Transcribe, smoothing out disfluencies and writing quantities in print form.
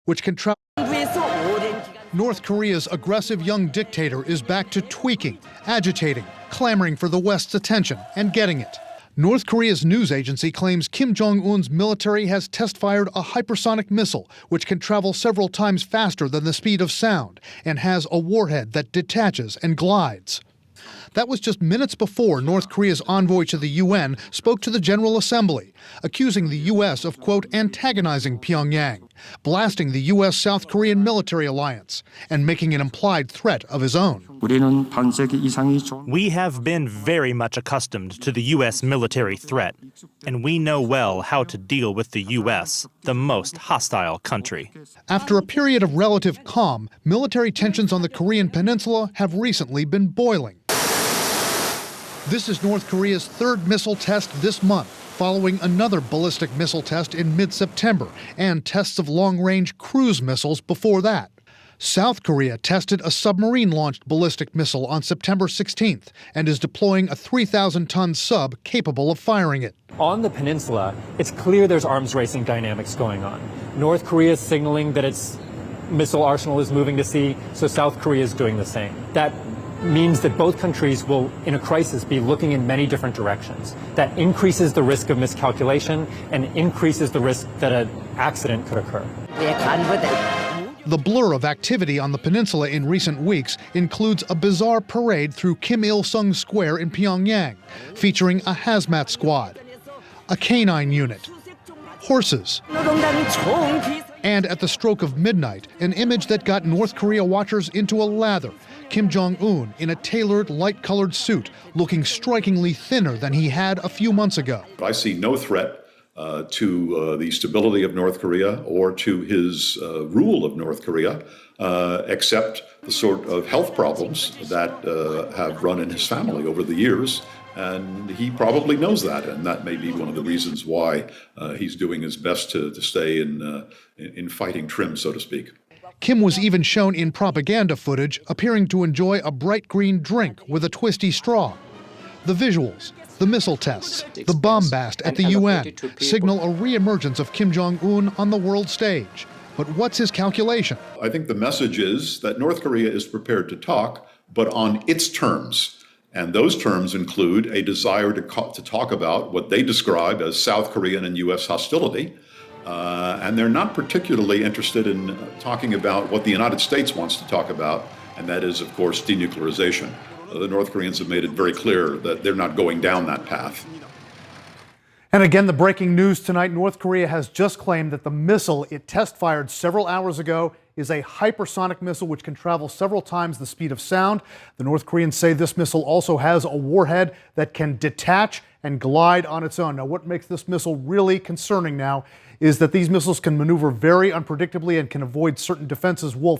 which can travel. North Korea's aggressive young dictator is back to tweaking, agitating, clamoring for the West's attention, and getting it. North Korea's news agency claims Kim Jong-un's military has test-fired a hypersonic missile, which can travel several times faster than the speed of sound, and has a warhead that detaches and glides. That was just minutes before North Korea's envoy to the UN spoke to the General Assembly, accusing the U.S. of, quote, antagonizing Pyongyang, blasting the U.S.-South Korean military alliance, and making an implied threat of his own. We have been very much accustomed to the U.S. military threat, and we know well how to deal with the U.S., the most hostile country. After a period of relative calm, military tensions on the Korean peninsula have recently been boiling. This is North Korea's third missile test this month, following another ballistic missile test in mid-September and tests of long-range cruise missiles before that. South Korea tested a submarine-launched ballistic missile on September 16th and is deploying a 3,000-ton sub capable of firing it. On the peninsula, it's clear there's arms racing dynamics going on. North Korea is signaling that its missile arsenal is moving to sea, so South Korea is doing the same. That means that both countries will, in a crisis, be looking in many different directions. That increases the risk of miscalculation and increases the risk that an accident could occur. The blur of activity on the peninsula in recent weeks includes a bizarre parade through Kim Il-sung Square in Pyongyang, featuring a hazmat squad, a canine unit, horses, and at the stroke of midnight, an image that got North Korea watchers into a lather. Kim Jong-un in a tailored, light-colored suit, looking strikingly thinner than he had a few months ago. I see no threat to the stability of North Korea or to his rule of North Korea, except the sort of health problems that have run in his family over the years. And he probably knows that, and that may be one of the reasons why he's doing his best to stay in fighting trim, so to speak. Kim was even shown in propaganda footage appearing to enjoy a bright green drink with a twisty straw. The visuals, the missile tests, the bombast at the UN signal a reemergence of Kim Jong-un on the world stage. But what's his calculation? I think the message is that North Korea is prepared to talk, but on its terms. And those terms include a desire to talk about what they describe as South Korean and U.S. hostility. And they're not particularly interested in talking about what the United States wants to talk about, and that is, of course, denuclearization. The North Koreans have made it very clear that they're not going down that path. And again, the breaking news tonight, North Korea has just claimed that the missile it test-fired several hours ago is a hypersonic missile which can travel several times the speed of sound. The North Koreans say this missile also has a warhead that can detach and glide on its own. Now, what makes this missile really concerning now is that these missiles can maneuver very unpredictably and can avoid certain defenses. Wolf.